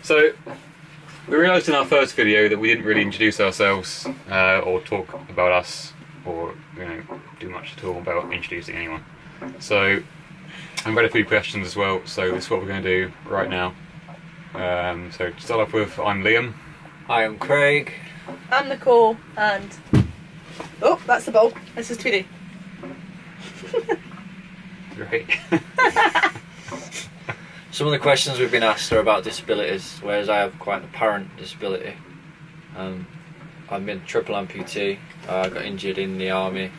So, we realised in our first video that we didn't really introduce ourselves or talk about us or do much at all about introducing anyone. So, I've read a few questions as well, so this is what we're going to do right now. So to start off with, I'm Liam. I am Craig. I'm Nicole, and... oh, that's the ball. This is Tweedy. Great. Some of the questions we've been asked are about disabilities, whereas I have quite an apparent disability. I've been triple amputee. I got injured in the army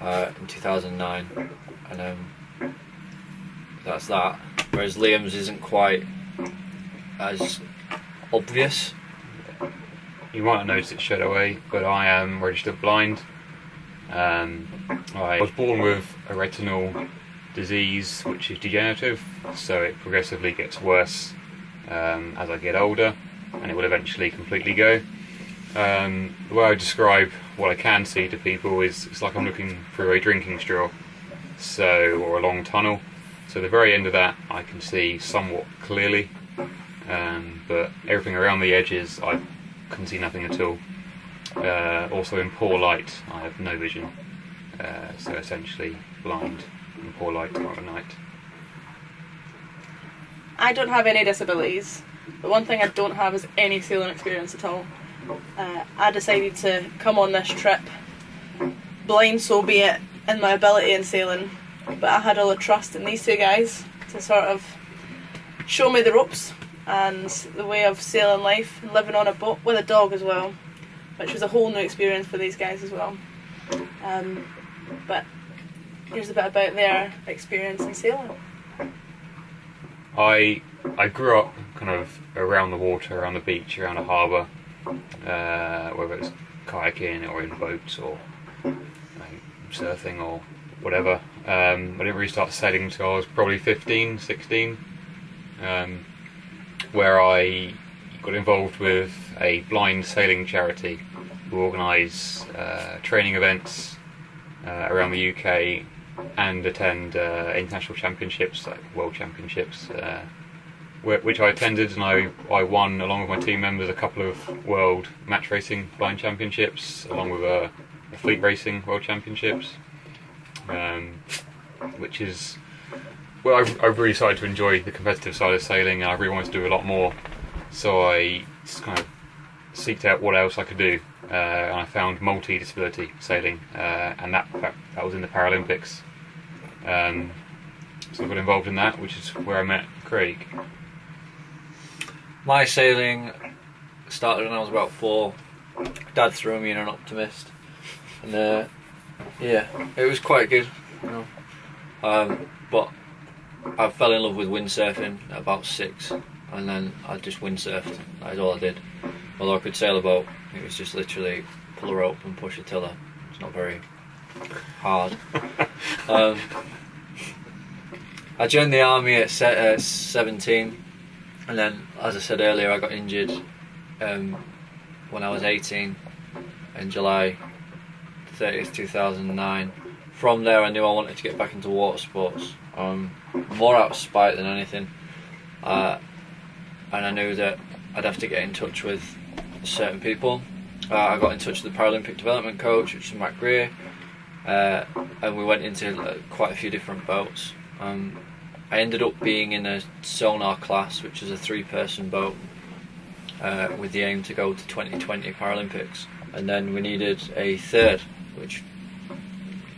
in 2009, and that's that. Whereas Liam's isn't quite as obvious. You might not notice it straight away, but I am registered blind. I was born with a retinal disease which is degenerative, so it progressively gets worse as I get older, and it will eventually completely go. The way I describe what I can see to people is it's like I'm looking through a drinking straw, or a long tunnel. So the very end of that I can see somewhat clearly, but everything around the edges I can see nothing at all. Also in poor light I have no vision, so essentially blind in poor light at night. I don't have any disabilities. The one thing I don't have is any sailing experience at all. I decided to come on this trip, blind so be it, in my ability in sailing, but I had a lot of trust in these two guys to sort of show me the ropes and the way of sailing life and living on a boat with a dog as well, which was a whole new experience for these guys as well. But here's a bit about their experience in sailing. I grew up kind of around the water, around the beach, around a harbour, whether it's kayaking or in boats or surfing or whatever. I didn't really start sailing until I was probably 15, 16, where I got involved with a blind sailing charity who organise training events around the UK and attend international championships, like world championships, which I attended, and I won along with my team members a couple of world match racing blind championships, along with a fleet racing world championships, which is, well, I've really started to enjoy the competitive side of sailing, and I really wanted to do a lot more, so I just kind of seeked out what else I could do, and I found multi-disability sailing, and that was in the Paralympics. So I got involved in that, which is where I met Craig. My sailing started when I was about 4. Dad threw me in an Optimist, and yeah, it was quite good, but I fell in love with windsurfing at about 6, and then I just windsurfed. That is all I did. Although I could sail a boat, it was just literally pull a rope and push a tiller. It's not very hard. I joined the army at 17, and then, as I said earlier, I got injured when I was 18 in July 30th, 2009. From there I knew I wanted to get back into water sports, more out of spite than anything, and I knew that I'd have to get in touch with certain people. I got in touch with the Paralympic development coach, which is Matt Greer, and we went into quite a few different boats. I ended up being in a sonar class, which is a 3-person boat, with the aim to go to 2020 Paralympics, and then we needed a third, which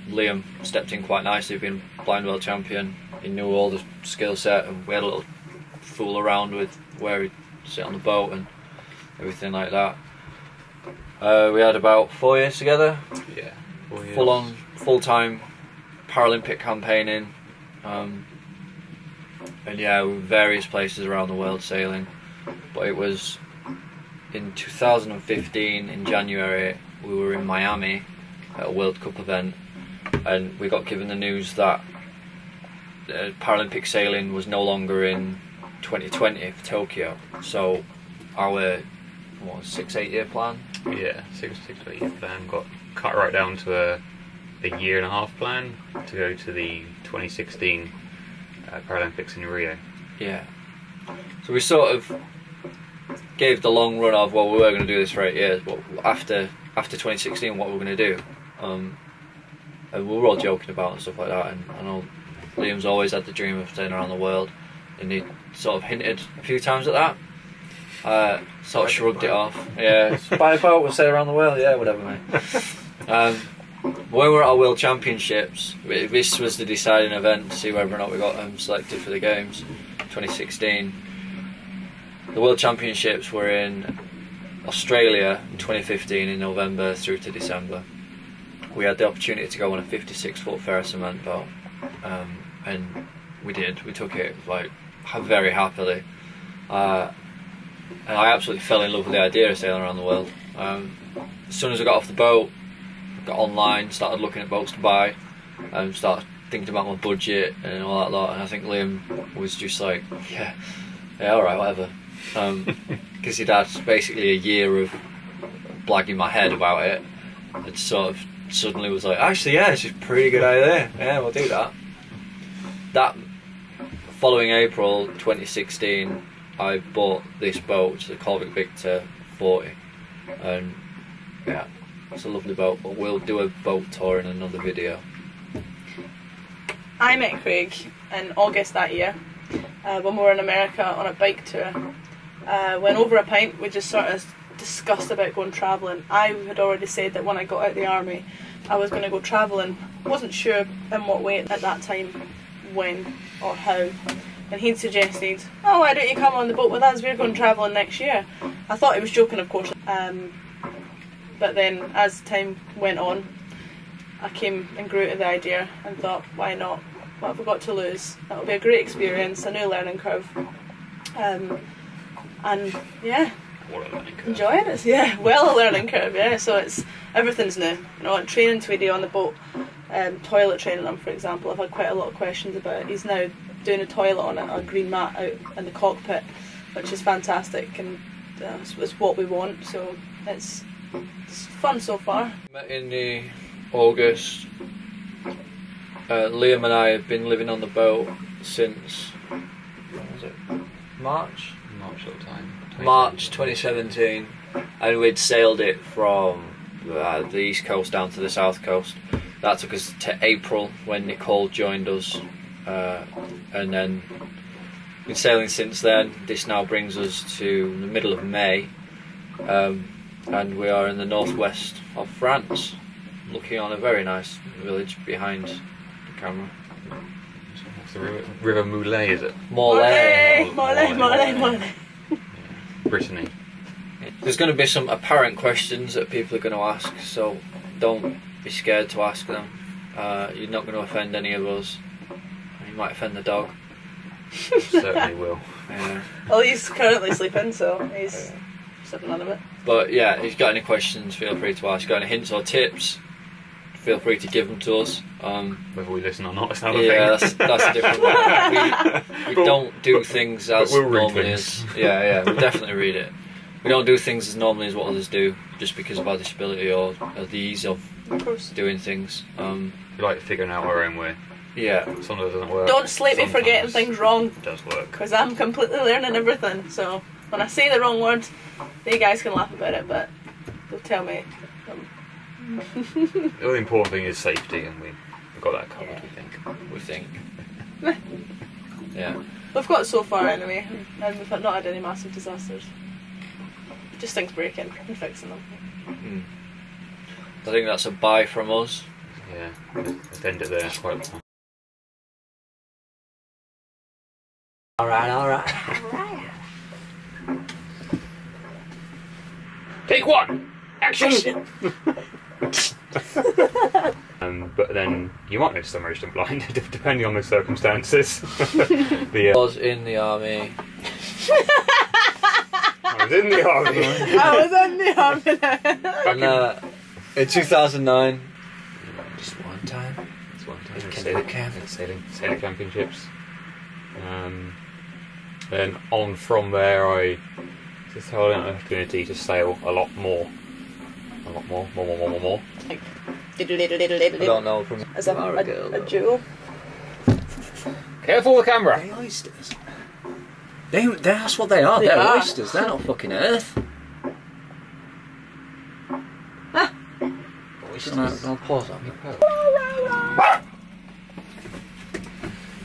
Liam stepped in quite nicely, being blind world champion. He knew all the skill set, and we had a little fool around with where he'd sit on the boat and everything like that. We had about 4 years together. Yeah, 4 years. Full-on, full-time Paralympic campaigning. And yeah, various places around the world sailing. But it was in 2015, in January, we were in Miami at a World Cup event, and we got given the news that Paralympic sailing was no longer in 2020 for Tokyo. So our 6-8 year plan? Yeah, 6 to 8 year plan got cut right down to a 1.5-year plan to go to the 2016 Paralympics in Rio. Yeah. So we sort of gave the long run of, well, we were going to do this for 8 years, but after 2016, what we're going to do. And we were all joking about and stuff like that. And I know Liam's always had the dream of staying around the world, and he sort of hinted a few times at that. Sort of shrugged it off. Yeah, buy a boat, we'll sail around the world. Yeah, whatever, mate. When we were at our World Championships, this was the deciding event to see whether or not we got selected for the Games 2016. The World Championships were in Australia in 2015 in November through to December. We had the opportunity to go on a 56-foot ferro cement boat, and we did. We took it like very happily. And I absolutely fell in love with the idea of sailing around the world. As soon as I got off the boat, got online, started looking at boats to buy, and started thinking about my budget and all that lot. And I think Liam was just like, yeah, alright, whatever. Because he'd had basically a year of blagging my head about it, and sort of suddenly was like, actually, yeah, it's a pretty good idea. Yeah, we'll do that. That following April 2016, I bought this boat, which is a Corvic Victor 40, and yeah, it's a lovely boat, but we'll do a boat tour in another video. I met Craig in August that year when we were in America on a bike tour. When over a pint we just sort of discussed about going travelling. I had already said that when I got out of the army I was going to go travelling. Wasn't sure in what way at that time, when or how. And he'd suggested, oh, why don't you come on the boat with us, we're going travelling next year. I thought he was joking, of course, but then as time went on I came and grew to the idea and thought, why not, what have we got to lose? That'll be a great experience, a new learning curve, and yeah, What a learning curve. enjoying it. Yeah, well, a learning curve, yeah, so it's everything's new, you know, like training Tweedy on the boat, toilet training him, for example. I've had quite a lot of questions about it. He's now doing a toilet on a green mat out in the cockpit, which is fantastic, and it's what we want, so it's fun so far. Met in the August. Liam and I have been living on the boat since, when was it? March sort of time. March 2017, and we'd sailed it from the east coast down to the south coast. That took us to April when Nicole joined us, and then been sailing since then. This now brings us to the middle of May, and we are in the northwest of France, looking on a very nice village behind the camera. What's the River Moulet, is it? Morlaix. Morlaix. Brittany. There's going to be some apparent questions that people are going to ask, so don't be scared to ask them. You're not going to offend any of us. You might offend the dog. Certainly will. Yeah. Well, he's currently sleeping, so he's sipping on a bit. But yeah, if you've got any questions, feel free to ask. Got any hints or tips, feel free to give them to us. Whether we listen or not is another thing. That's a different one. We But- don't do things as we'll read normally things. as... Yeah, we'll definitely read it. We don't do things as normally as what others do, just because of our disability or the ease of course. doing things. We like figuring out our own way. Yeah. Sometimes it doesn't work. Don't slate me for getting Sometimes things wrong, It does work. because I'm completely learning everything. So when I say the wrong word, you guys can laugh about it, but they'll tell me. The only important thing is safety, and we've got that covered, Yeah. we think. Yeah. We've got so far anyway, and we've not had any massive disasters. Just things breaking and fixing them. I think that's a bye from us. Yeah, let's end it there. Quite Alright. Take one! Action! But then you might notice I'm roasting blind, depending on the circumstances. I was in the army. I was in the army. I was in the army. And, in 2009, just one time. It's one time. It Sailing, can. sailing championships. Then on from there, I just had an opportunity to sail a lot more. More. I don't know from As a jewel. Careful with the camera. oysters. That's what they are. They They're are. oysters. They're not fucking earth. Oysters. I'll pause that.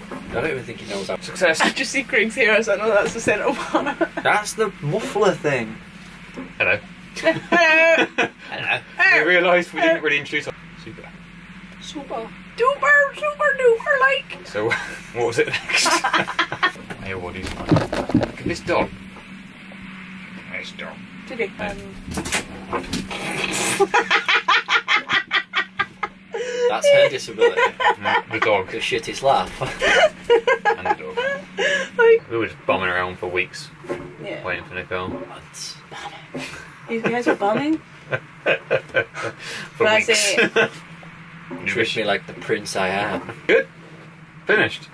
I don't even think he knows how. Success. I just see Craig's here, so I know that's the centre one. That's the muffler thing. Hello. Hello. Hello. We realised we didn't really introduce our... Super. Super duper like. So, what was it next? Hey, what is Look at this dog. Nice dog. Did he? That's her disability. The dog. The shittest laugh. And the dog. We were just bombing around for weeks, Yeah. waiting for Nicole. Months. You guys are bumming? For weeks. Razzie. Treat me like the prince I am. Good. Finished.